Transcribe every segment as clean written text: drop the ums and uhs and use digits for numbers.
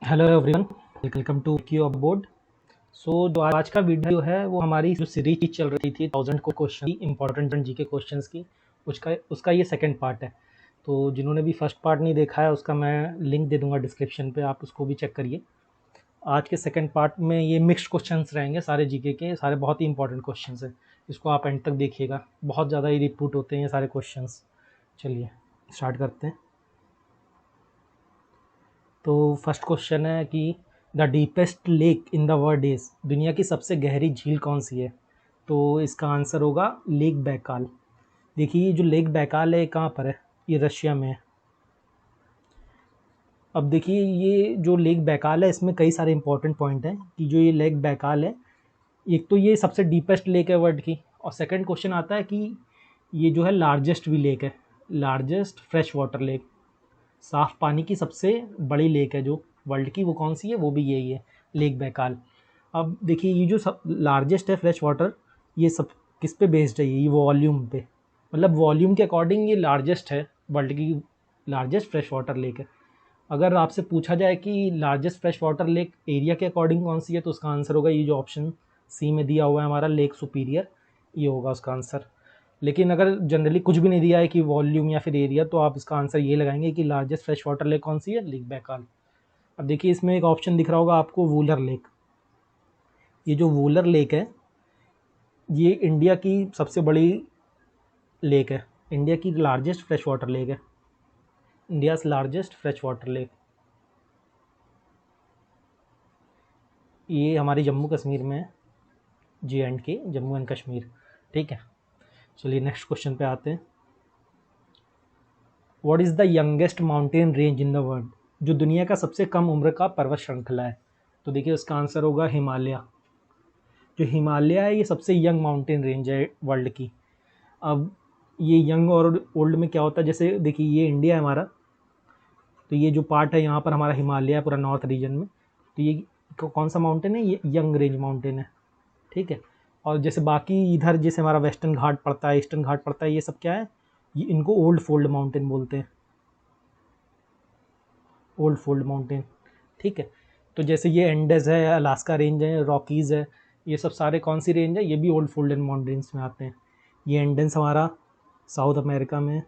Hello everyone, welcome to Q aboard. जो आज का वीडियो है वो हमारी जो सीरीज चल रही थी 1000 को क्वेश्चन इंपॉर्टेंट जीके क्वेश्चंस की, उसका ये सेकंड पार्ट है। तो जिन्होंने भी फर्स्ट पार्ट नहीं देखा है उसका मैं लिंक दे दूंगा डिस्क्रिप्शन पे, आप उसको भी चेक करिए। आज के सेकंड पार्ट में ये मिक्स्ड क्वेश्चंस रहेंगे, सारे जीके के सारे बहुत ही इंपॉर्टेंट क्वेश्चंस हैं। इसको आप एंड तक देखिएगा, बहुत ज़्यादा ही रिपीट होते हैं ये सारे क्वेश्चंस। चलिए स्टार्ट करते हैं। तो फर्स्ट क्वेश्चन है कि the deepest lake in the world is, दुनिया की सबसे गहरी झील कौन सी है? तो इसका आंसर होगा लेक बैकाल। देखिए ये जो लेक बैकाल है कहाँ पर है? ये रशिया में है। अब देखिए ये जो लेक बैकाल है इसमें कई सारे इंपॉर्टेंट पॉइंट हैं कि जो ये लेक बैकाल है, एक तो ये सबसे डीपेस्ट लेक है वर्ल्ड की, और सेकंड क्वेश्चन आता है कि ये जो है लार्जेस्ट भी लेक है, लार्जेस्ट फ्रेश वाटर लेक, साफ पानी की सबसे बड़ी लेक है जो वर्ल्ड की, वो कौन सी है? वो भी यही है, लेक बैकाल। अब देखिए ये जो सब लार्जेस्ट है फ्रेश वाटर, ये सब किस पे बेस्ड है? ये वॉल्यूम पे, मतलब वॉल्यूम के अकॉर्डिंग ये लार्जेस्ट है, वर्ल्ड की लार्जेस्ट फ्रेश वाटर लेक है। अगर आपसे पूछा जाए कि largest fresh water lake area के अकॉर्डिंग कौन सी है, तो उसका आंसर होगा ये जो ऑप्शन सी में दिया हुआ है हमारा, लेक सुपीरियर, ये होगा उसका आंसर। लेकिन अगर जनरली कुछ भी नहीं दिया है कि वॉल्यूम या फिर एरिया, तो आप इसका आंसर ये लगाएंगे कि लार्जेस्ट फ्रेश वाटर लेक कौन सी है? Lake Baikal. अब देखिए इसमें एक ऑप्शन दिख रहा होगा आपको, वूलर लेक। ये जो वूलर लेक है ये इंडिया की सबसे बड़ी लेक है, इंडिया की लार्जेस्ट फ्रेश वाटर लेक है, India's largest fresh water lake. ये हमारी जम्मू कश्मीर में है, JNK, जम्मू एंड कश्मीर। ठीक है, चलिए नेक्स्ट क्वेश्चन पे आते हैं। What is the youngest mountain range in the world, जो दुनिया का सबसे कम उम्र का पर्वत श्रृंखला है? तो देखिए उसका आंसर होगा हिमालय। जो हिमालय है ये सबसे यंग माउंटेन रेंज है वर्ल्ड की। अब ये यंग और ओल्ड में क्या होता है, जैसे देखिए ये इंडिया है हमारा, तो ये जो पार्ट है यहाँ पर हमारा हिमालय है पूरा नॉर्थ रीजन में, तो ये कौन सा माउंटेन है? ये यंग रेंज माउंटेन है। ठीक है, और जैसे बाकी इधर जैसे हमारा वेस्टर्न घाट पड़ता है, ईस्टर्न घाट पड़ता है, ये सब क्या है? ये इनको ओल्ड फोल्ड माउंटेन बोलते हैं, ओल्ड फोल्ड माउंटेन। ठीक है, तो जैसे ये एंडेज है, अलास्का रेंज है, रॉकीज़ है, ये सब सारे कौन सी रेंज है? ये भी ओल्ड फोल्ड माउंटेन्स में आते हैं। ये एंडेंस हमारा साउथ अमेरिका में,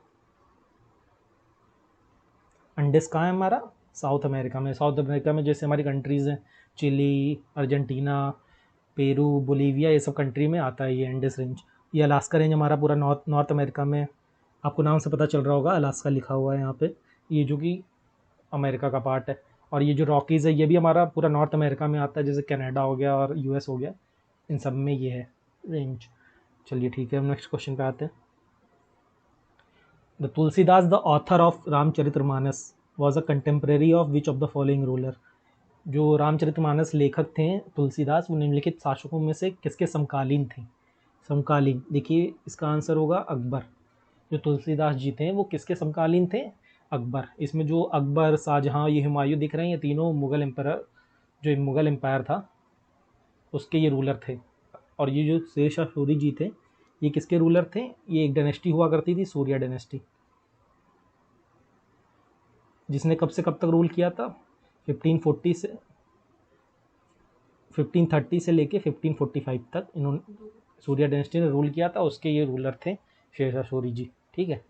अंडेस कहाँ है हमारा? साउथ अमेरिका में। साउथ अमेरिका में जैसे हमारी कंट्रीज़ हैं, चिली, अर्जेंटीना, पेरू, बोलीविया, ये सब कंट्री में आता है ये एंडेस रेंज। ये अलास्का रेंज हमारा पूरा नॉर्थ अमेरिका में, आपको नाम से पता चल रहा होगा, अलास्का लिखा हुआ है यहाँ पे, ये जो कि अमेरिका का पार्ट है। और ये जो रॉकीज़ है ये भी हमारा पूरा नॉर्थ अमेरिका में आता है, जैसे कनाडा हो गया और US हो गया, इन सब में ये है रेंज। चलिए ठीक है, हम नेक्स्ट क्वेश्चन पे आते हैं। The Tulsidas the author of Ramcharitmanas was a contemporary of which of the following ruler, जो रामचरितमानस लेखक थे तुलसीदास, वो निम्नलिखित शासकों में से किसके समकालीन थे? समकालीन, देखिए इसका आंसर होगा अकबर। जो तुलसीदास जी थे वो किसके समकालीन थे? अकबर। इसमें जो अकबर, शाहजहाँ, ये हुमायूं दिख रहे हैं, ये तीनों मुग़ल एम्पायर, जो मुग़ल एम्पायर था उसके ये रूलर थे। और ये जो शेर शाह सूरी जी थे ये किसके रूलर थे? ये एक डायनेस्टी हुआ करती थी, सूर्या डायनेस्टी, जिसने कब से कब तक रूल किया था? 1540 से 1530 से लेके 1545 तक इन्होंने, सूर्या डायनेस्टी ने रूल किया था, उसके ये रूलर थे शेर शाह सूरी जी। ठीक है,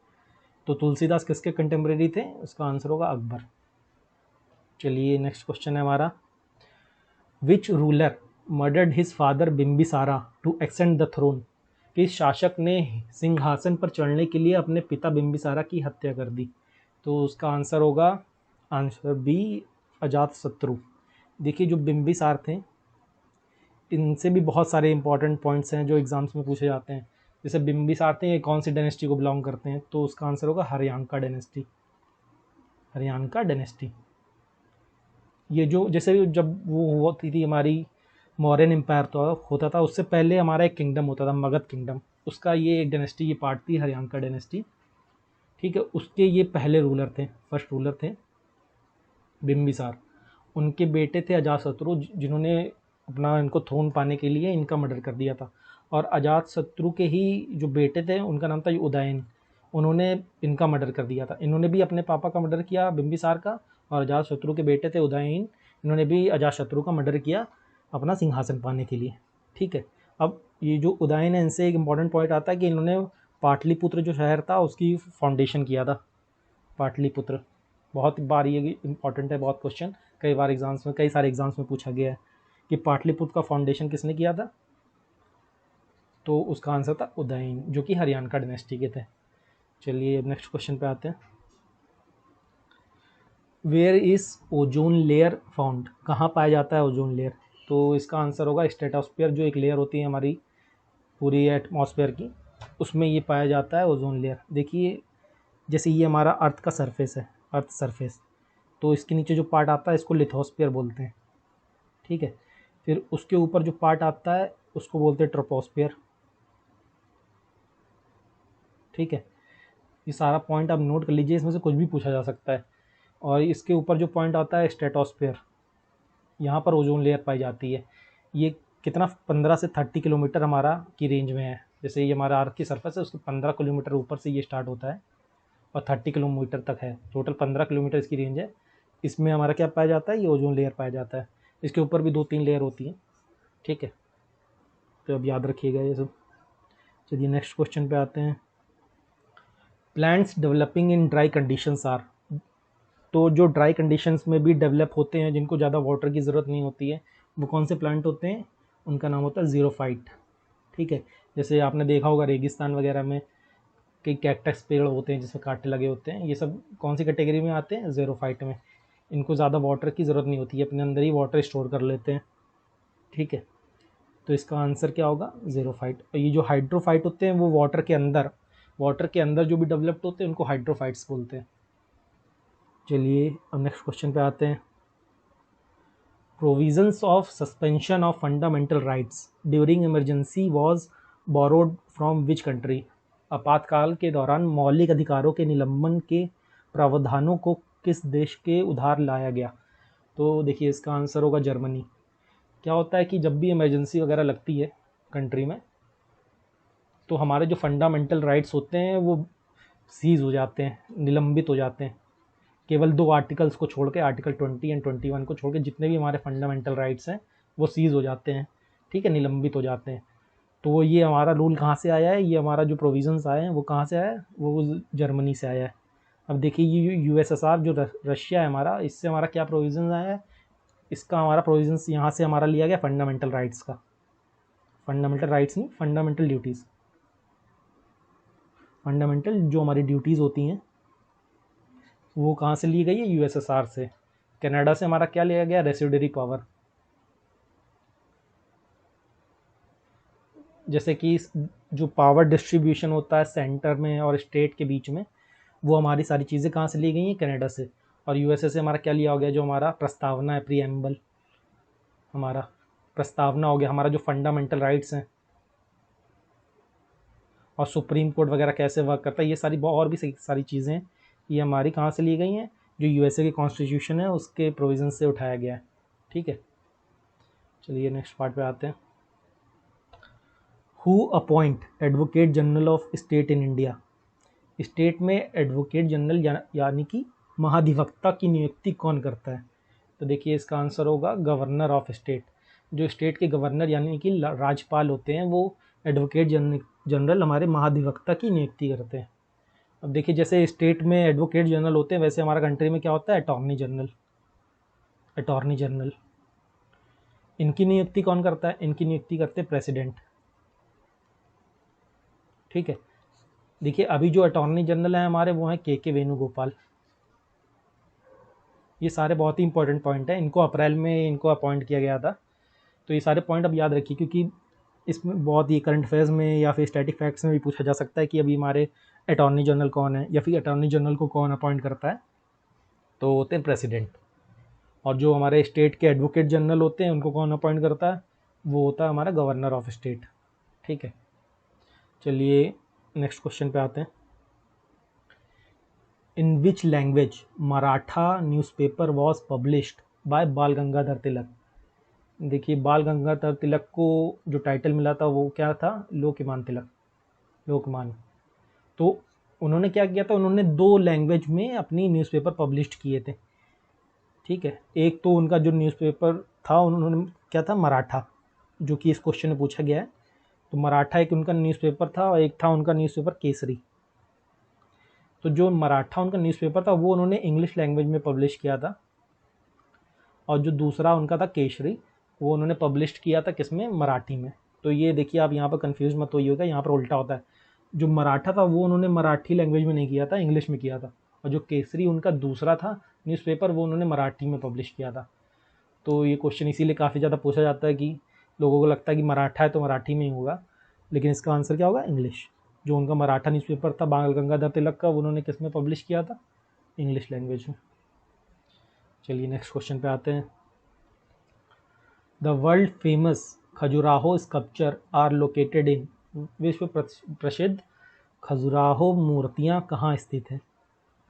तो तुलसीदास किसके कंटेम्प्रेरी थे? उसका आंसर होगा अकबर। चलिए नेक्स्ट क्वेश्चन है हमारा, which ruler murdered his father Bimbisara to extend the throne, किस शासक ने सिंहासन पर चढ़ने के लिए अपने पिता बिम्बिसारा की हत्या कर दी? तो उसका आंसर होगा आंसर बी, अजातशत्रु। देखिए जो बिम्बिसार थे इनसे भी बहुत सारे इंपॉर्टेंट पॉइंट्स हैं जो एग्जाम्स में पूछे जाते हैं। जैसे बिम्बिसार थे ये कौन सी डायनेस्टी को बिलोंग करते हैं? तो उसका आंसर होगा हरियांका डायनेस्टी, हरियांका डायनेस्टी। ये जो जैसे जब वो होती थी हमारी मौर्यन एम्पायर तो होता था, उससे पहले हमारा एक किंगडम होता था मगध किंगडम, उसका ये एक डायनेस्टी, ये पार्ट थी हरियांका डायनेस्टी। ठीक है, उसके ये पहले रूलर थे, फर्स्ट रूलर थे बिम्बिसार। उनके बेटे थे अजातशत्रु, जिन्होंने अपना इनको थ्रोन पाने के लिए इनका मर्डर कर दिया था। और अजातशत्रु के ही जो बेटे थे उनका नाम था उदयन, उन्होंने इनका मर्डर कर दिया था। इन्होंने भी अपने पापा का मर्डर किया बिम्बिसार का, और अजातशत्रु के बेटे थे उदयन, इन्होंने भी अजातशत्रु का मर्डर किया अपना सिंहासन पाने के लिए। ठीक है, अब ये जो उदयन है इनसे एक इम्पॉर्टेंट पॉइंट आता है कि इन्होंने पाटलिपुत्र जो शहर था उसकी फाउंडेशन किया था। पाटलिपुत्र बहुत बार ये इंपॉर्टेंट है, बहुत क्वेश्चन कई बार एग्जाम्स में, कई सारे एग्जाम्स में पूछा गया है कि पाटलिपुत्र का फाउंडेशन किसने किया था, तो उसका आंसर था उदयन, जो कि हरियाणा का डायनेस्टी के थे। चलिए अब नेक्स्ट क्वेश्चन पे आते हैं। Where is ozone layer found, कहाँ पाया जाता है ओजोन लेयर, तो इसका आंसर होगा स्ट्रेटोस्फीयर, जो एक लेयर होती है हमारी पूरी एटमॉस्फेयर की, उसमें ये पाया जाता है ओजोन लेयर। देखिए जैसे ये हमारा अर्थ का सरफेस है, अर्थ सरफेस, तो इसके नीचे जो पार्ट आता है इसको लिथोस्फीयर बोलते हैं। ठीक है, फिर उसके ऊपर जो पार्ट आता है उसको बोलते हैं ट्रोपोस्फीयर। ठीक है, ये सारा पॉइंट आप नोट कर लीजिए, इसमें से कुछ भी पूछा जा सकता है। और इसके ऊपर जो पॉइंट आता है स्ट्रेटोस्फीयर, यहाँ पर ओजोन लेयर पाई जाती है। ये कितना 15 से 30 किलोमीटर हमारा की रेंज में है। जैसे ये हमारा अर्थ की सरफेस है उसके 15 किलोमीटर ऊपर से ये स्टार्ट होता है और 30 किलोमीटर तक है, टोटल 15 किलोमीटर इसकी रेंज है। इसमें हमारा क्या पाया जाता है, ये ओजोन लेयर पाया जाता है। इसके ऊपर भी 2-3 लेयर होती हैं। ठीक है, तो अब याद रखिएगा ये सब। चलिए नेक्स्ट क्वेश्चन पे आते हैं। Plants developing in dry conditions are, तो जो ड्राई कंडीशंस में भी डेवलप होते हैं, जिनको ज़्यादा वाटर की ज़रूरत नहीं होती है, वो कौन से प्लांट होते हैं, उनका नाम होता है ज़ीरोफाइट। ठीक है, जैसे आपने देखा होगा रेगिस्तान वगैरह में कई कैक्टस पेड़ होते हैं जिसमें कांटे लगे होते हैं, ये सब कौन सी कैटेगरी में आते हैं, ज़ीरोफाइट में। इनको ज़्यादा वाटर की ज़रूरत नहीं होती है, अपने अंदर ही वाटर स्टोर कर लेते हैं। ठीक है, तो इसका आंसर क्या होगा, ज़ीरोफाइट। और ये जो हाइड्रोफाइट होते हैं वो वाटर के अंदर जो भी डेवलप्ड होते हैं उनको हाइड्रोफाइट्स बोलते हैं। चलिए अब नेक्स्ट क्वेश्चन पे आते हैं। Provisions of suspension of fundamental rights during emergency was borrowed from which country, आपातकाल के दौरान मौलिक अधिकारों के निलंबन के प्रावधानों को किस देश के उधार लाया गया, तो देखिए इसका आंसर होगा जर्मनी। क्या होता है कि जब भी इमरजेंसी वगैरह लगती है कंट्री में, तो हमारे जो फंडामेंटल राइट्स होते हैं वो सीज हो जाते हैं, निलंबित हो जाते हैं। केवल 2 आर्टिकल्स को छोड़ के, आर्टिकल 20 एंड 21 को छोड़ के जितने भी हमारे फंडामेंटल राइट्स हैं वो सीज हो जाते हैं। ठीक है, निलंबित हो जाते हैं। तो ये हमारा रूल कहाँ से आया है, ये हमारा जो प्रोविजंस आए हैं वो कहाँ से आया है, वो जर्मनी से आया है। अब देखिए ये यूएसएसआर जो रशिया है हमारा, इससे हमारा क्या प्रोविजंस आया है, इसका हमारा प्रोविजंस यहाँ से हमारा लिया गया फंडामेंटल राइट्स का, फंडामेंटल राइट्स नहीं, फंडामेंटल ड्यूटीज़। फंडामेंटल जो हमारी ड्यूटीज़ होती हैं वो कहाँ से ली गई है, यूएसएसआर से। कनाडा से हमारा क्या लिया गया, रेसिडरी पावर। जैसे कि जो पावर डिस्ट्रीब्यूशन होता है सेंटर में और स्टेट के बीच में, वो हमारी सारी चीज़ें कहाँ से ली गई हैं, कनाडा से। और यूएसए से हमारा क्या लिया हो गया, जो हमारा प्रस्तावना है, प्रीएम्बल, हमारा प्रस्तावना हो गया, हमारा जो फंडामेंटल राइट्स हैं और सुप्रीम कोर्ट वगैरह कैसे वर्क करता है, ये सारी और भी सारी चीज़ें ये हमारी कहाँ से ली गई हैं, जो यूएसए की कॉन्स्टिट्यूशन है उसके प्रोविजन से उठाया गया है। ठीक है, चलिए नेक्स्ट पार्ट पे आते हैं। Who appoint advocate general of state in India, state में एडवोकेट जनरल यानी कि महाधिवक्ता की नियुक्ति कौन करता है, तो देखिए इसका आंसर होगा गवर्नर ऑफ स्टेट। जो स्टेट के गवर्नर यानी कि राज्यपाल होते हैं वो एडवोकेट जनरल हमारे महाधिवक्ता की नियुक्ति करते हैं। अब देखिए जैसे स्टेट में एडवोकेट जनरल होते हैं, वैसे हमारा कंट्री में क्या होता है, अटॉर्नी जनरल। अटॉर्नी जनरल इनकी नियुक्ति कौन करता है, इनकी नियुक्ति करते हैं प्रेसिडेंट। ठीक है, देखिए अभी जो अटॉर्नी जनरल हैं हमारे वो हैं के वेणुगोपाल। ये सारे बहुत ही इंपॉर्टेंट पॉइंट हैं, इनको अप्रैल में इनको अपॉइंट किया गया था। तो ये सारे पॉइंट अब याद रखिए, क्योंकि इसमें बहुत ही करंट अफेयर्स में या फिर स्टैटिक फैक्ट्स में भी पूछा जा सकता है कि अभी हमारे अटॉर्नी जनरल कौन है, या फिर अटॉर्नी जनरल को कौन अपॉइंट करता है, तो होते हैं प्रेसिडेंट। और जो हमारे स्टेट के एडवोकेट जनरल होते हैं उनको कौन अपॉइंट करता है, वो होता है हमारा गवर्नर ऑफ स्टेट। ठीक है, चलिए नेक्स्ट क्वेश्चन पे आते हैं। In which language Maratha newspaper was published by Bal Gangadhar तिलक। देखिए बाल गंगाधर तिलक को जो टाइटल मिला था वो क्या था, लोकमान तिलक, लोकमान। तो उन्होंने क्या किया था, उन्होंने 2 लैंग्वेज में अपनी न्यूज़पेपर पब्लिश किए थे। ठीक है। एक तो उनका जो न्यूज़पेपर था उन्होंने क्या था, मराठा, जो कि इस क्वेश्चन में पूछा गया है। तो मराठा एक उनका न्यूज़पेपर था और एक था उनका न्यूज़पेपर केसरी। तो जो मराठा उनका न्यूज़पेपर था वो उन्होंने इंग्लिश लैंग्वेज में पब्लिश किया था, और जो दूसरा उनका था केसरी वो उन्होंने पब्लिश किया था किसमें, मराठी में। तो ये देखिए आप यहाँ पर कंफ्यूज मत होइएगा, यहाँ पर उल्टा होता है। जो मराठा था वो उन्होंने मराठी लैंग्वेज में नहीं किया था, इंग्लिश में किया था, और जो केसरी उनका दूसरा था न्यूज़पेपर वो उन्होंने मराठी में पब्लिश किया था। तो ये क्वेश्चन इसीलिए काफ़ी ज़्यादा पूछा जाता है कि लोगों को लगता है कि मराठा है तो मराठी में ही होगा, लेकिन इसका आंसर क्या होगा, इंग्लिश। जो उनका मराठा न्यूज़पेपर था बाल गंगाधर तिलक का, वो उन्होंने किस में पब्लिश किया था, इंग्लिश लैंग्वेज में। चलिए नेक्स्ट क्वेश्चन पे आते हैं। The world famous Khajuraho sculpture are located in, विश्व प्रसिद्ध खजुराहो मूर्तियाँ कहाँ स्थित हैं।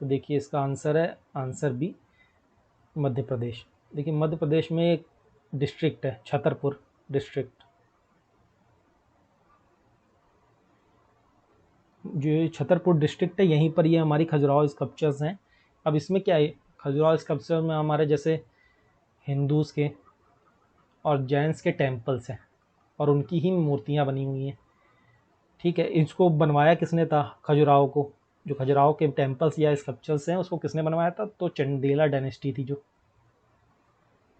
तो देखिए इसका आंसर है, आंसर बी, मध्य प्रदेश। देखिए मध्य प्रदेश में एक डिस्ट्रिक्ट है छतरपुर डिस्ट्रिक्ट, जो ये छतरपुर डिस्ट्रिक्ट है यहीं पर ये हमारी खजुराहो स्कल्पचर्स हैं। अब इसमें क्या है, खजुराहो स्कल्पचर में हमारे जैसे हिंदूज़ के और जैन्स के टेम्पल्स हैं और उनकी ही मूर्तियाँ बनी हुई हैं। ठीक है, इसको बनवाया किसने था, खजुराहो को, जो खजुराहो के टेम्पल्स या स्कल्पचर्स हैं उसको किसने बनवाया था, तो चंदेला डायनेस्टी थी, जो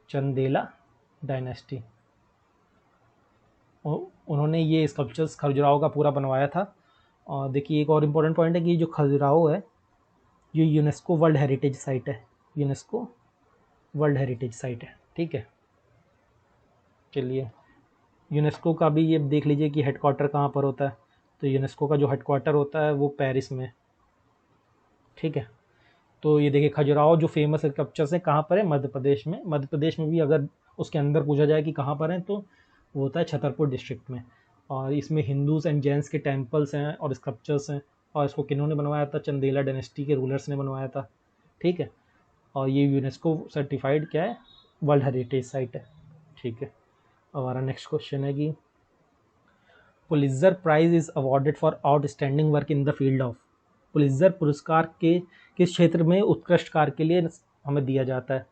चंदेला डायनेस्टी, उन्होंने ये स्कल्पचर्स खजुराहो का पूरा बनवाया था। और देखिए एक और इम्पोर्टेंट पॉइंट है कि जो खजुराहो है ये यूनेस्को वर्ल्ड हेरिटेज साइट है, यूनेस्को वर्ल्ड हेरिटेज साइट है। ठीक है, चलिए यूनेस्को का भी ये देख लीजिए कि हेडक्वार्टर कहाँ पर होता है। तो यूनेस्को का जो हेडक्वार्टर होता है वो पेरिस में। ठीक है, तो ये देखिए खजुराहो जो फेमस स्कल्पचर्स है कहाँ पर है, मध्य प्रदेश में। मध्य प्रदेश में भी अगर उसके अंदर पूछा जाए कि कहाँ पर है तो वो होता है छतरपुर डिस्ट्रिक्ट में। और इसमें हिंदूज़ एंड जैन्स के टेम्पल्स हैं और स्कल्पचर्स हैं, और इसको किन्होंने बनवाया था, चंदेला डायनेस्टी के रूलर्स ने बनवाया था। ठीक है, और ये यूनेस्को सर्टिफाइड क्या है, वर्ल्ड हेरिटेज साइट है। ठीक है, हमारा नेक्स्ट क्वेश्चन है कि Pulitzer prize is awarded for outstanding work in the field of, Pulitzer पुरस्कार के किस क्षेत्र में उत्कृष्ट कार्य के लिए हमें दिया जाता है।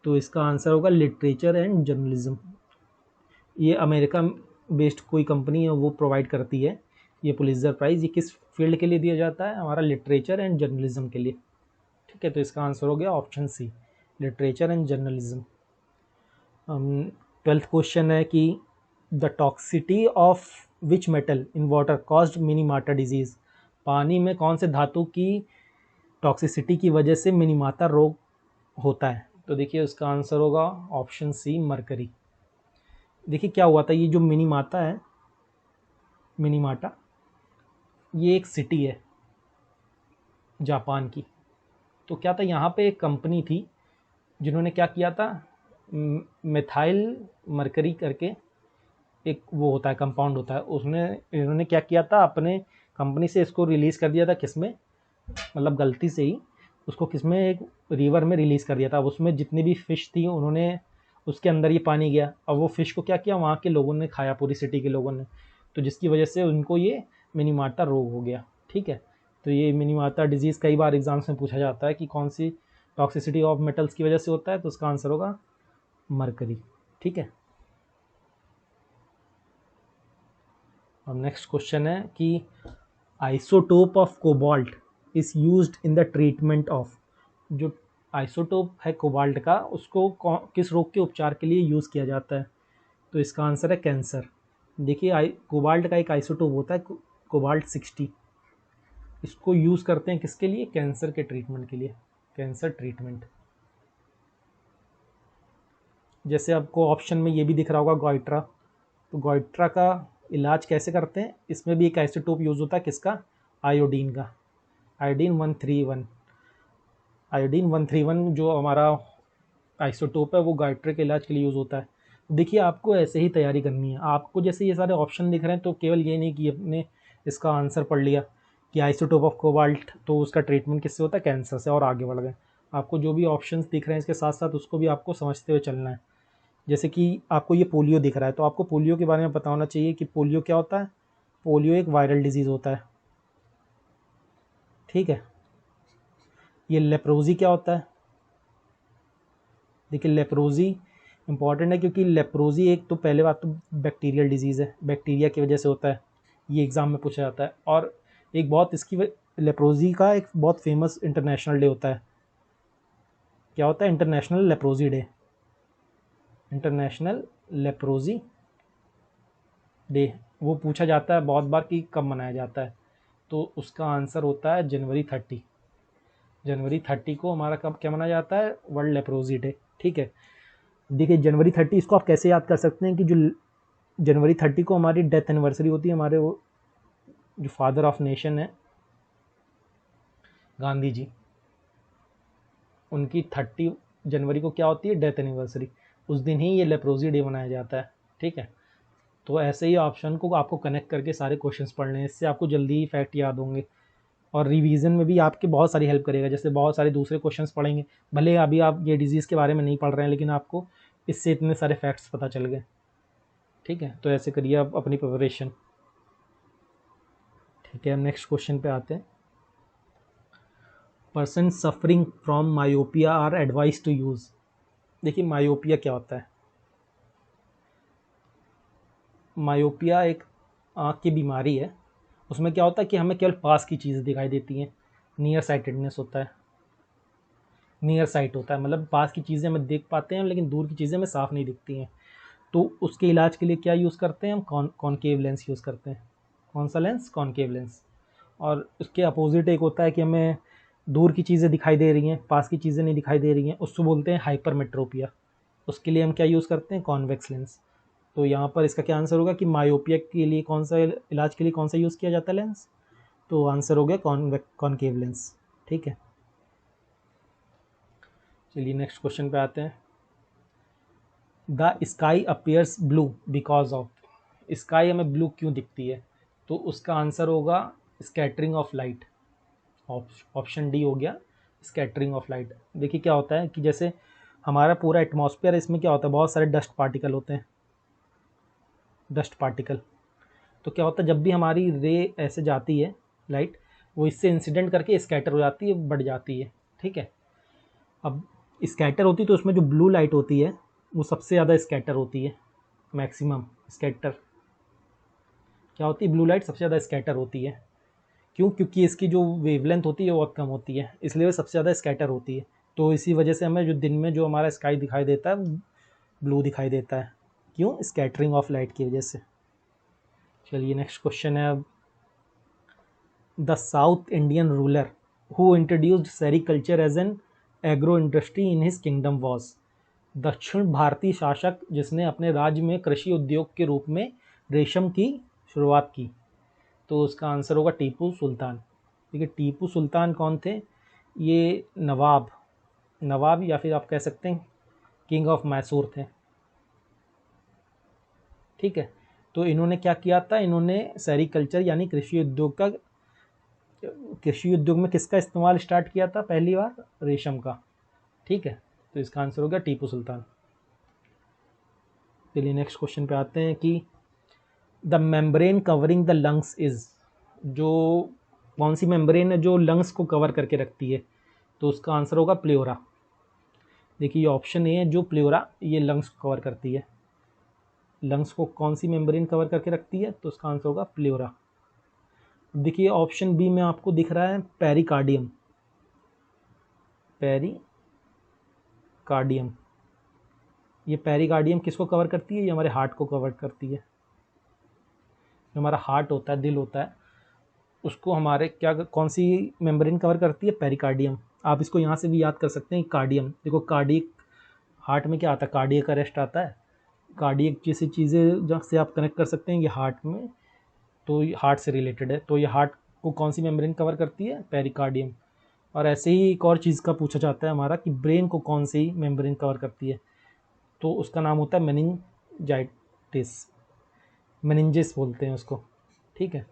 तो इसका आंसर होगा लिटरेचर एंड जर्नलिज्म। ये अमेरिका बेस्ड कोई कंपनी है वो प्रोवाइड करती है ये पुलित्ज़र प्राइज़। ये किस फील्ड के लिए दिया जाता है, हमारा लिटरेचर एंड जर्नलिज्म के लिए। ठीक है, तो इसका आंसर हो गया option C, literature and journalism. 12th question है कि the toxicity of which metal in water caused Minamata disease, पानी में कौन से धातु की टॉक्सिसिटी की वजह से मिनीमाता रोग होता है। तो देखिए उसका आंसर होगा ऑप्शन सी, मरकरी। देखिए क्या हुआ था, ये जो मिनीमाता है, मिनीमाटा ये एक सिटी है जापान की। तो क्या था, यहाँ पे एक कंपनी थी जिन्होंने क्या किया था, मिथाइल मरकरी करके एक वो होता है, कंपाउंड होता है, उसने इन्होंने क्या किया था, अपने कंपनी से इसको रिलीज़ कर दिया था किसमें, मतलब गलती से ही उसको किसमें, एक रिवर में रिलीज़ कर दिया था। अब उसमें जितनी भी फ़िश थी उन्होंने उसके अंदर ये पानी गया। अब वो फ़िश को क्या किया, वहाँ के लोगों ने खाया, पूरी सिटी के लोगों ने, तो जिसकी वजह से उनको ये मिनीमाटा रोग हो गया। ठीक है, तो ये मिनीमाटा डिजीज़ कई बार एग्जाम्स में पूछा जाता है कि कौन सी टॉक्सिसिटी ऑफ मेटल्स की वजह से होता है, तो उसका आंसर होगा मरकरी। ठीक है, अब नेक्स्ट क्वेश्चन है कि isotope of cobalt is used in the treatment of, जो आइसोटोप है कोबाल्ट का उसको किस रोग के उपचार के लिए यूज़ किया जाता है। तो इसका आंसर है कैंसर। देखिए कोबाल्ट का एक आइसोटोप होता है कोबाल्ट 60, इसको यूज़ करते हैं किसके लिए, कैंसर के ट्रीटमेंट के लिए, कैंसर ट्रीटमेंट। जैसे आपको ऑप्शन में ये भी दिख रहा होगा गॉइट्रा, तो गॉइट्रा का इलाज कैसे करते हैं, इसमें भी एक आइसोटोप यूज़ होता है किसका, आयोडीन का, आयोडीन 131, आयोडीन 131 जो हमारा आइसोटोप है वो गॉइट्रा के इलाज के लिए यूज़ होता है। देखिए आपको ऐसे ही तैयारी करनी है, आपको जैसे ये सारे ऑप्शन दिख रहे हैं तो केवल ये नहीं कि अपने इसका आंसर पढ़ लिया कि आइसोटोप ऑफ कोबाल्ट तो उसका ट्रीटमेंट किससे होता है, कैंसर से, और आगे बढ़ गए। आपको जो भी ऑप्शंस दिख रहे हैं इसके साथ साथ उसको भी आपको समझते हुए चलना है। जैसे कि आपको ये पोलियो दिख रहा है तो आपको पोलियो के बारे में पता होना चाहिए कि पोलियो क्या होता है, पोलियो एक वायरल डिजीज़ होता है। ठीक है, ये लेप्रोजी क्या होता है, देखिए लेप्रोजी इंपॉर्टेंट है क्योंकि लेप्रोजी एक तो पहले बात तो बैक्टीरियल डिजीज़ है, बैक्टीरिया की वजह से होता है, ये एग्ज़ाम में पूछा जाता है। और एक बहुत इसकी लेप्रोजी का एक बहुत फेमस इंटरनेशनल डे होता है, क्या होता है, इंटरनेशनल लेप्रोजी डे, इंटरनेशनल लेप्रोजी डे वो पूछा जाता है बहुत बार कि कब मनाया जाता है, तो उसका आंसर होता है जनवरी 30। जनवरी 30 को हमारा कब क्या मनाया जाता है, वर्ल्ड लेप्रोजी डे। ठीक है, देखिए जनवरी 30 इसको आप कैसे याद कर सकते हैं कि जो जनवरी 30 को हमारी डेथ एनिवर्सरी होती है, हमारे वो जो फादर ऑफ नेशन है गांधी जी, उनकी 30 जनवरी को क्या होती है, डेथ एनिवर्सरी, उस दिन ही ये लेप्रोजी डे मनाया जाता है। ठीक है, तो ऐसे ही ऑप्शन को आपको कनेक्ट करके सारे क्वेश्चंस पढ़ लें, इससे आपको जल्दी ही फैक्ट याद होंगे और रिवीजन में भी आपकी बहुत सारी हेल्प करेगा। जैसे बहुत सारे दूसरे क्वेश्चंस पढ़ेंगे, भले अभी आप ये डिजीज़ के बारे में नहीं पढ़ रहे हैं, लेकिन आपको इससे इतने सारे फैक्ट्स पता चल गए। ठीक है, तो ऐसे करिए आप अपनी प्रिपरेशन। ठीक है, हम नेक्स्ट क्वेश्चन पे आते हैं। Person suffering from myopia are advise to use. देखिए मायोपिया क्या होता है, मायोपिया एक आँख की बीमारी है, उसमें क्या होता है कि हमें केवल पास की चीज़ें दिखाई देती हैं, नियर साइटेडनेस होता है, नियर साइट होता है, मतलब पास की चीज़ें हमें देख पाते हैं लेकिन दूर की चीज़ें हमें साफ नहीं दिखती हैं। तो उसके इलाज के लिए क्या यूज़ करते हैं हम, कॉनकेव लेंस यूज़ करते हैं। कौन सा लेंस, कॉनकेव लेंस। और उसके अपोजिट एक होता है कि हमें दूर की चीज़ें दिखाई दे रही हैं, पास की चीज़ें नहीं दिखाई दे रही हैं, उसको बोलते हैं हाइपरमेट्रोपिया। उसके लिए हम क्या यूज़ करते हैं, कॉन्वेक्स लेंस। तो यहाँ पर इसका क्या आंसर होगा कि मायोपिया के लिए कौन सा इलाज के लिए कौन सा यूज़ किया जाता है लेंस, तो आंसर हो गया कॉनकेव लेंस। ठीक है, चलिए नेक्स्ट क्वेश्चन पे आते हैं। The sky appears blue because of, sky हमें ब्लू क्यों दिखती है, तो उसका आंसर होगा scattering of light. Option D हो गया, स्कैटरिंग ऑफ लाइट। देखिए क्या होता है कि जैसे हमारा पूरा एटमॉस्फेयर है, इसमें क्या होता है, बहुत सारे डस्ट पार्टिकल होते हैं, डस्ट पार्टिकल। तो क्या होता है जब भी हमारी रे ऐसे जाती है लाइट, वो इससे इंसिडेंट करके स्कैटर हो जाती है, बढ़ जाती है। ठीक है, अब स्कैटर होती है तो उसमें जो ब्लू लाइट होती है वो सबसे ज़्यादा स्कैटर होती है, मैक्सिमम स्कैटर क्या होती है, ब्लू लाइट सबसे ज़्यादा स्कैटर होती है। क्यों, क्योंकि इसकी जो वेवलेंथ होती है वो बहुत कम होती है, इसलिए वो सबसे ज़्यादा स्कैटर होती है। तो इसी वजह से हमें जो दिन में जो हमारा स्काई दिखाई देता है ब्लू दिखाई देता है, क्यों, स्कैटरिंग ऑफ लाइट की वजह से। चलिए नेक्स्ट क्वेश्चन है अब। The south Indian ruler who introduced sericulture as an agro industry in his kingdom was. दक्षिण भारतीय शासक जिसने अपने राज्य में कृषि उद्योग के रूप में रेशम की शुरुआत की, तो उसका आंसर होगा टीपू सुल्तान। ठीक है, टीपू सुल्तान कौन थे, ये नवाब, नवाब या फिर आप कह सकते हैं किंग ऑफ मैसूर थे। ठीक है, तो इन्होंने क्या किया था, इन्होंने सेरिकल्चर यानी कृषि उद्योग का, कृषि उद्योग में किसका इस्तेमाल स्टार्ट किया था पहली बार, रेशम का। ठीक है, तो इसका आंसर होगा टीपू सुल्तान। चलिए नेक्स्ट क्वेश्चन पे आते हैं कि the membrane covering the lungs is, जो कौन सी मेम्ब्रेन है जो लंग्स को कवर करके रखती है, तो उसका आंसर होगा प्लेयोरा। देखिए ये ऑप्शन ए है, जो प्लेयोरा ये लंग्स को कवर करती है, लंग्स को कौन सी मेम्ब्रेन कवर करके रखती है, तो उसका आंसर होगा प्लेयोरा। देखिए ऑप्शन बी में आपको दिख रहा है पेरिकार्डियम, पेरिकार्डियम, ये पेरिकार्डियम किसको कवर करती है, ये हमारे हार्ट को कवर करती है। जो हमारा हार्ट होता है, दिल होता है, उसको हमारे क्या कौन सी मेम्ब्रेन कवर करती है, पेरिकार्डियम। आप इसको यहाँ से भी याद कर सकते हैं कार्डियम, देखो कार्डियक, हार्ट में क्या आता है, कार्डियक अरेस्ट आता है, कार्डियक जैसी चीज़ें जहाँ से आप कनेक्ट कर सकते हैं ये हार्ट में, तो ये हार्ट से रिलेटेड है, तो ये हार्ट को कौन सी मेम्ब्रेन कवर करती है, पेरिकार्डियम। और ऐसे ही एक और चीज़ का पूछा जाता है हमारा कि ब्रेन को कौन सी मेम्ब्रेन कवर करती है, तो उसका नाम होता है मेनिंजाइटिस, मेनिंजिस बोलते हैं उसको। ठीक है,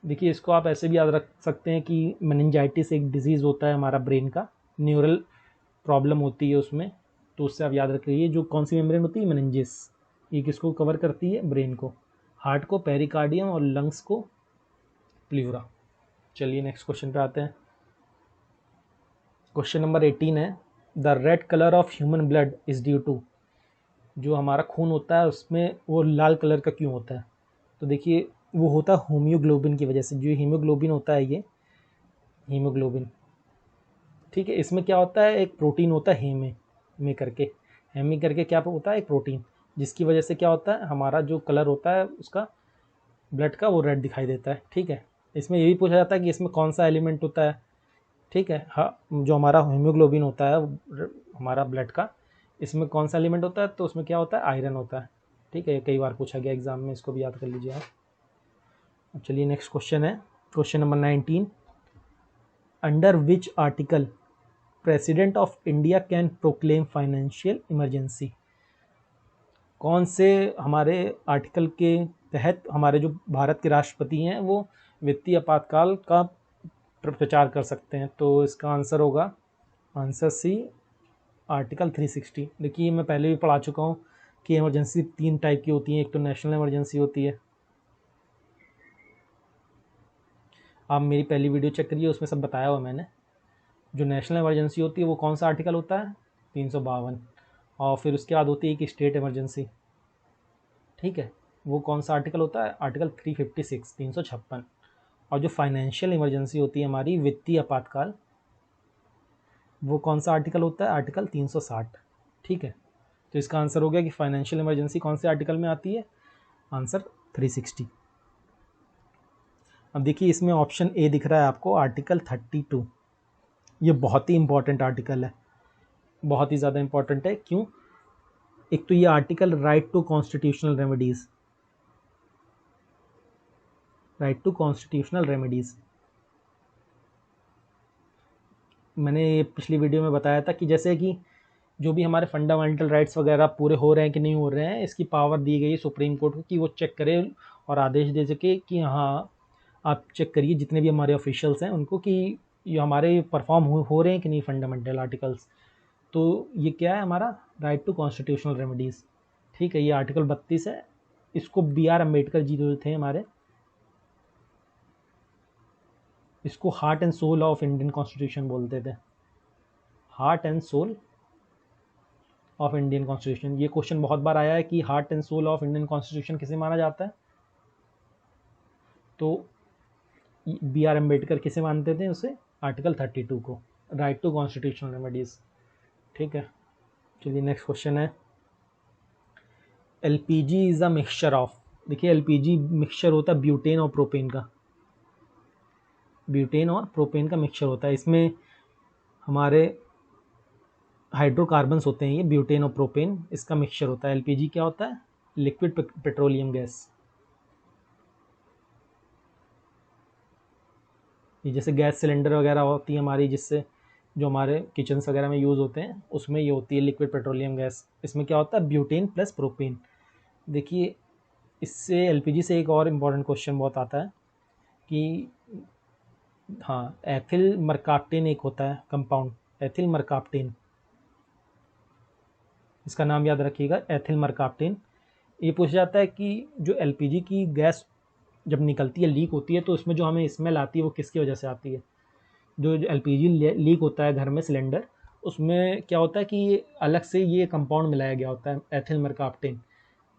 देखिए इसको आप ऐसे भी याद रख सकते हैं कि मेनिंजाइटिस एक डिजीज़ होता है हमारा ब्रेन का, न्यूरल प्रॉब्लम होती है उसमें, तो उससे आप याद रखिए जो कौन सी मेम्ब्रेन होती है, मेनिंजिस, ये किसको कवर करती है, ब्रेन को, हार्ट को पेरिकार्डियम और लंग्स को प्लीवरा। चलिए नेक्स्ट क्वेश्चन पे आते हैं। क्वेश्चन नंबर 18 है, the red colour of human blood is due to, जो हमारा खून होता है उसमें वो लाल कलर का क्यों होता है? तो देखिए वो होता है होम्योग्लोबिन की वजह से। जो हीमोग्लोबिन होता है, ये हीमोग्लोबिन, ठीक है, इसमें क्या होता है, एक प्रोटीन होता है हेमे करके क्या होता है, एक प्रोटीन, जिसकी वजह से क्या होता है, हमारा जो कलर होता है उसका ब्लड का वो रेड दिखाई देता है। ठीक है, इसमें ये भी पूछा जाता है कि इसमें कौन सा एलिमेंट होता है। ठीक है, हाँ, जो हमारा हीमोग्लोबिन होता है हमारा ब्लड का, इसमें कौन सा एलिमेंट होता है, तो उसमें क्या होता है, आयरन होता है। ठीक है, ये कई बार पूछा गया एग्जाम में, इसको भी याद कर लीजिए आप। अब चलिए नेक्स्ट क्वेश्चन है, question number 19। Under which article president of India can proclaim financial emergency? कौन से हमारे आर्टिकल के तहत हमारे जो भारत के राष्ट्रपति हैं वो वित्तीय आपातकाल का प्रचार कर सकते हैं? तो इसका आंसर होगा, आंसर सी, आर्टिकल 360। देखिए मैं पहले भी पढ़ा चुका हूँ कि इमरजेंसी 3 टाइप की होती हैं। एक तो नेशनल इमरजेंसी होती है, आप मेरी पहली वीडियो चेक करिए, उसमें सब बताया हुआ मैंने। जो नेशनल इमरजेंसी होती है वो कौन सा आर्टिकल होता है, 352। और फिर उसके बाद होती है कि स्टेट इमरजेंसी, ठीक है, वो कौन सा आर्टिकल होता है, आर्टिकल 356, 356। और जो फाइनेंशियल इमरजेंसी होती है हमारी, वित्तीय आपातकाल, वो कौन सा आर्टिकल होता है, आर्टिकल 360। ठीक है, तो इसका आंसर हो गया कि फाइनेंशियल इमरजेंसी कौन से आर्टिकल में आती है, आंसर 360। अब देखिए इसमें ऑप्शन ए दिख रहा है आपको, आर्टिकल 32। ये बहुत ही इंपॉर्टेंट आर्टिकल है, बहुत ही ज़्यादा इंपॉर्टेंट है। क्यों? एक तो ये article right to constitutional remedies, right to constitutional remedies, मैंने ये पिछली वीडियो में बताया था कि जैसे कि जो भी हमारे फंडामेंटल राइट्स वगैरह पूरे हो रहे हैं कि नहीं हो रहे हैं, इसकी पावर दी गई है सुप्रीम कोर्ट को कि वो चेक करे और आदेश दे सके कि हाँ आप चेक करिए जितने भी हमारे ऑफिशियल्स हैं उनको कि ये हमारे परफॉर्म हो रहे हैं कि नहीं फंडामेंटल आर्टिकल्स। तो ये क्या है हमारा, राइट टू कॉन्स्टिट्यूशनल रेमेडीज़। ठीक है, ये आर्टिकल 32 है। इसको B.R. अम्बेडकर जी जो थे हमारे, इसको heart and soul of Indian constitution बोलते थे, heart and soul of Indian constitution. ये क्वेश्चन बहुत बार आया है कि heart and soul of Indian constitution किसे माना जाता है, तो B.R. अम्बेडकर किसे मानते थे उसे, आर्टिकल 32 को, राइट टू कॉन्स्टिट्यूशनल रेमेडीज़। ठीक है, चलिए नेक्स्ट क्वेश्चन है, LPG is a mixture of. देखिए LPG मिक्सचर होता है ब्यूटेन और प्रोपेन का, ब्यूटेन और प्रोपेन का मिक्सचर होता है। इसमें हमारे हाइड्रोकार्बन्स होते हैं, ये ब्यूटेन और प्रोपेन, इसका मिक्सचर होता है। LPG क्या होता है, लिक्विड पेट्रोलियम गैस। ये जैसे गैस सिलेंडर वगैरह होती है हमारी, जिससे जो हमारे किचन्स वगैरह में यूज़ होते हैं, उसमें ये होती है लिक्विड पेट्रोलियम गैस। इसमें क्या होता है, ब्यूटेन प्लस प्रोपेन। देखिए इससे LPG से एक और इम्पॉर्टेंट क्वेश्चन बहुत आता है कि हाँ, एथिल मरकाप्टेन एक होता है कंपाउंड, एथिल मरकाप्टेन, इसका नाम याद रखिएगा, एथिल मरकाप्टेन। ये पूछा जाता है कि जो LPG की गैस जब निकलती है, लीक होती है, तो उसमें जो हमें स्मेल आती है वो किसकी वजह से आती है। जो LPG लीक होता है घर में सिलेंडर, उसमें क्या होता है कि ये अलग से ये कंपाउंड मिलाया गया होता है, एथिल मरकाप्टेन।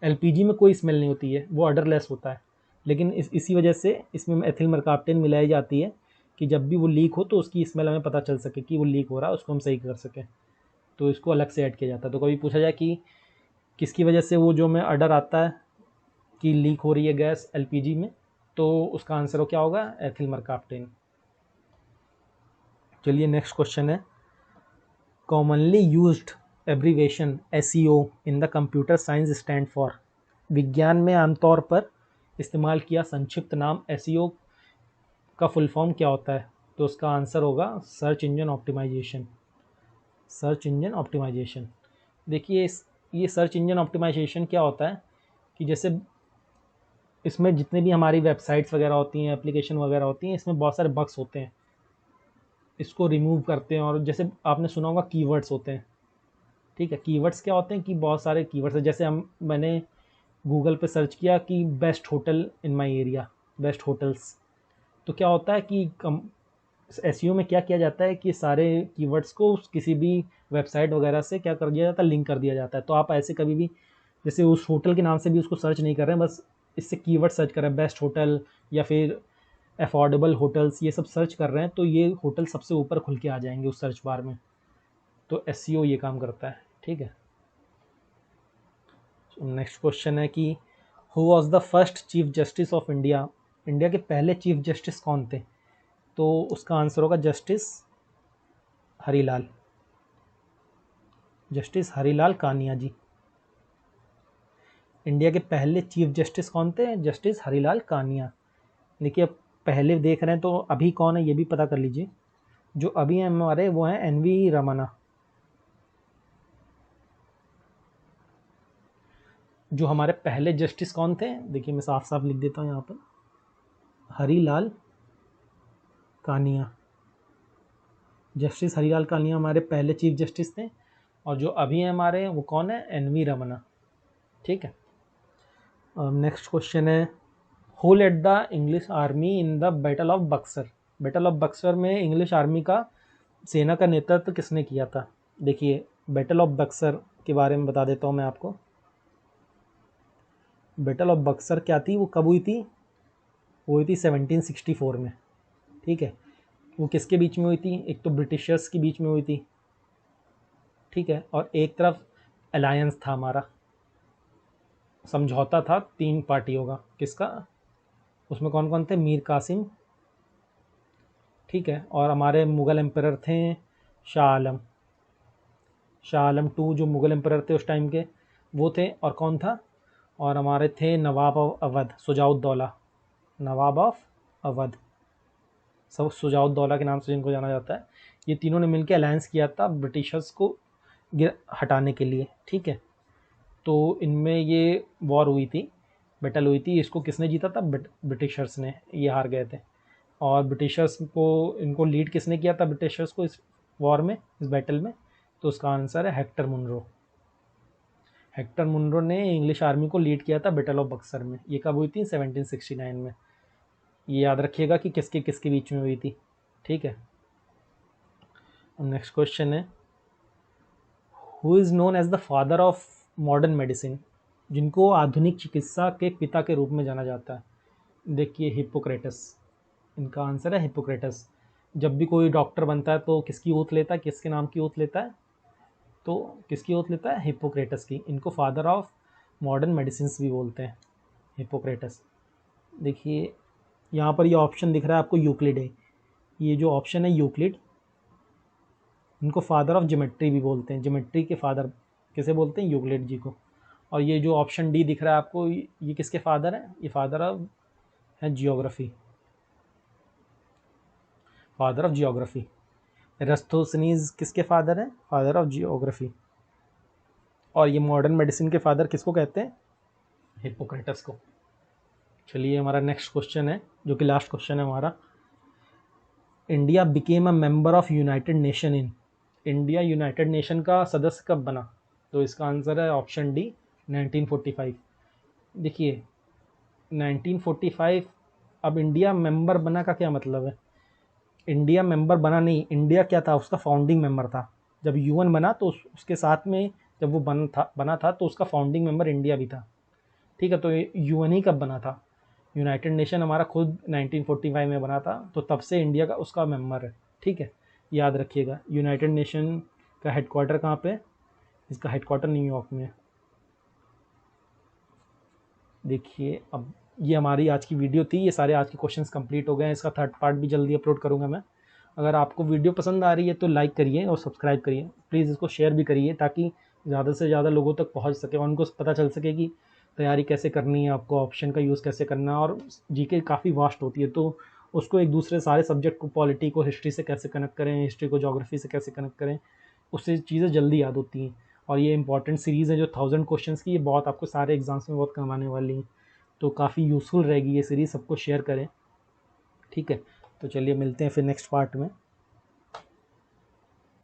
LPG में कोई स्मेल नहीं होती है, वो ऑडरलेस होता है, लेकिन इसी वजह से इसमें एथिल मरकाप्टेन मिलाई जाती है कि जब भी वो लीक हो तो उसकी स्मेल हमें पता चल सके कि वो लीक हो रहा है, उसको हम सही कर सकें, तो इसको अलग से ऐड किया जाता है। तो कभी पूछा जाए कि किसकी वजह से वो जो हमें ऑर्डर आता है कि लीक हो रही है गैस LPG में, तो उसका आंसर हो क्या होगा, एथिल मरकाप्टेन। चलिए नेक्स्ट क्वेश्चन है, commonly used abbreviation SEO in the computer science stand for. विज्ञान में आमतौर पर इस्तेमाल किया संक्षिप्त नाम SEO का फुल फॉर्म क्या होता है, तो उसका आंसर होगा search engine optimization, search engine optimization. देखिए ये सर्च इंजन ऑप्टिमाइजेशन क्या होता है कि जैसे इसमें जितने भी हमारी वेबसाइट्स वगैरह होती हैं, एप्लीकेशन वगैरह होती हैं, इसमें बहुत सारे बग्स होते हैं, इसको रिमूव करते हैं। और जैसे आपने सुना होगा कीवर्ड्स होते हैं, ठीक है, कीवर्ड्स क्या होते हैं कि बहुत सारे कीवर्ड्स हैं, जैसे मैंने गूगल पे सर्च किया कि best hotel in my area, best hotels, तो क्या होता है कि SEO में क्या किया जाता है कि सारे कीवर्ड्स को किसी भी वेबसाइट वगैरह से क्या कर दिया जाता है, लिंक कर दिया जाता है। तो आप ऐसे कभी भी जैसे उस होटल के नाम से भी उसको सर्च नहीं कर रहे हैं, बस इससे कीवर्ड सर्च कर रहे हैं, बेस्ट होटल या फिर अफोर्डेबल होटल्स, ये सब सर्च कर रहे हैं, तो ये होटल सबसे ऊपर खुल के आ जाएंगे उस सर्च बार में। तो एसईओ ये काम करता है, ठीक है। नेक्स्ट क्वेश्चन है कि who was the first chief justice of India. India के पहले चीफ जस्टिस कौन थे? तो उसका आंसर होगा जस्टिस हरीलाल, जस्टिस हरीलाल कानिया जी। इंडिया के पहले चीफ जस्टिस कौन थे? जस्टिस हरीलाल कानिया। देखिए अब पहले देख रहे हैं तो अभी कौन है ये भी पता कर लीजिए। जो अभी हैं हमारे वो हैं एनवी रमन्ना। जो हमारे पहले जस्टिस कौन थे, देखिए मैं साफ साफ लिख देता हूँ यहाँ पर, हरीलाल कानिया। जस्टिस हरीलाल कानिया हमारे पहले चीफ जस्टिस थे। और जो अभी हैं हमारे वो कौन है? एनवी रमन्ना, ठीक है। नेक्स्ट क्वेश्चन है who led the English army in the battle of Buxar. Battle of Buxar में इंग्लिश आर्मी का सेना का नेतृत्व किसने किया था? देखिए बैटल ऑफ बक्सर के बारे में बता देता हूँ मैं आपको। बैटल ऑफ बक्सर क्या थी, वो कब हुई थी? वो हुई थी 1764 में, ठीक है। वो किसके बीच में हुई थी? एक तो ब्रिटिशर्स के बीच में हुई थी, ठीक है, और एक तरफ अलायंस था हमारा, समझौता था 3 पार्टियों का। किसका? उसमें कौन कौन थे? मीर कासिम, ठीक है, और हमारे मुग़ल एम्परर थे शाह आलम। शाह आलम 2 जो मुग़ल एम्परर थे उस टाइम के वो थे। और कौन था? और हमारे थे नवाब ऑफ अवध, शुजाउद्दौला, नवाब ऑफ अवध, सब शुजाउद्दौला के नाम से जिनको जाना जाता है। ये तीनों ने मिलकर अलायंस किया था ब्रिटिशर्स को हटाने के लिए, ठीक है। तो इनमें ये वॉर हुई थी, बैटल हुई थी। इसको किसने जीता था? ब्रिटिशर्स ने, ये हार गए थे। और ब्रिटिशर्स को इनको लीड किसने किया था ब्रिटिशर्स को इस वॉर में, इस बैटल में? तो उसका आंसर है हेक्टर मुनरो। हेक्टर मुनरो ने इंग्लिश आर्मी को लीड किया था बैटल ऑफ बक्सर में। ये कब हुई थी? 1769 में। ये याद रखिएगा कि किसके किसके बीच में हुई थी, ठीक है। नेक्स्ट क्वेश्चन है who is known as the father of modern medicine. जिनको आधुनिक चिकित्सा के पिता के रूप में जाना जाता है। देखिए हिप्पोक्रेटस, इनका आंसर है हिप्पोक्रेटस। जब भी कोई डॉक्टर बनता है तो किसकी ओथ लेता है? किसके नाम की ओथ लेता है? तो किसकी ओथ लेता है? हिप्पोक्रेटस की। इनको फादर ऑफ मॉडर्न मेडिसिन भी बोलते हैं, हिप्पोक्रेटस। देखिए यहाँ पर ये ऑप्शन दिख रहा है आपको, यूक्लिड है। ये जो ऑप्शन है यूक्लिड, इनको फादर ऑफ ज्योमेट्री भी बोलते हैं। ज्योमेट्री के फादर किसे बोलते हैं? यूक्लिड जी को। और ये जो ऑप्शन डी दिख रहा है आपको, ये किसके फादर हैं? ये फादर ऑफ है जियोग्राफी, फादर ऑफ जियोग्राफी। एरास्टोथेनीज किसके फादर हैं? Father of geography. और ये मॉडर्न मेडिसिन के फादर किसको कहते हैं? हिप्पोक्रेटस को। चलिए हमारा नेक्स्ट क्वेश्चन है जो कि लास्ट क्वेश्चन है हमारा। India became a member of United nation in. India United nation का सदस्य कब बना? तो इसका आंसर है ऑप्शन डी, 1945। देखिए 1945। अब इंडिया मेंबर बना का क्या मतलब है? इंडिया मेंबर बना नहीं, इंडिया क्या था? उसका फाउंडिंग मेंबर था। जब यूएन बना तो उसके साथ में जब वो बना था तो उसका फाउंडिंग मेंबर इंडिया भी था, ठीक है। तो यूएन ही कब बना था? यूनाइटेड नेशन हमारा खुद 1945 में बना था, तो तब से इंडिया का उसका मेंबर है, ठीक है। याद रखिएगा यूनाइटेड नेशन का हेडक्वार्टर कहाँ पे? इसका हेडक्वार्टर न्यूयॉर्क में है। देखिए अब ये हमारी आज की वीडियो थी, ये सारे आज के क्वेश्चंस कंप्लीट हो गए हैं। इसका 3rd पार्ट भी जल्दी अपलोड करूँगा मैं। अगर आपको वीडियो पसंद आ रही है तो लाइक करिए और सब्सक्राइब करिए। प्लीज़ इसको शेयर भी करिए ताकि ज़्यादा से ज़्यादा लोगों तक पहुँच सके और उनको पता चल सके कि तैयारी कैसे करनी है, आपको ऑप्शन का यूज़ कैसे करना है। और जीके काफ़ी वास्ट होती है तो उसको एक दूसरे सारे सब्जेक्ट को, पॉलिटी को हिस्ट्री से कैसे कनेक्ट करें, हिस्ट्री को जोग्राफी से कैसे कनेक्ट करें, उससे चीज़ें जल्दी याद होती हैं। और ये इंपॉर्टेंट सीरीज़ है जो 1000 क्वेश्चंस की, ये बहुत आपको सारे एग्जाम्स में बहुत काम आने वाली हैं। तो काफ़ी यूज़फुल रहेगी ये सीरीज़, सबको शेयर करें, ठीक है। तो चलिए मिलते हैं फिर नेक्स्ट पार्ट में।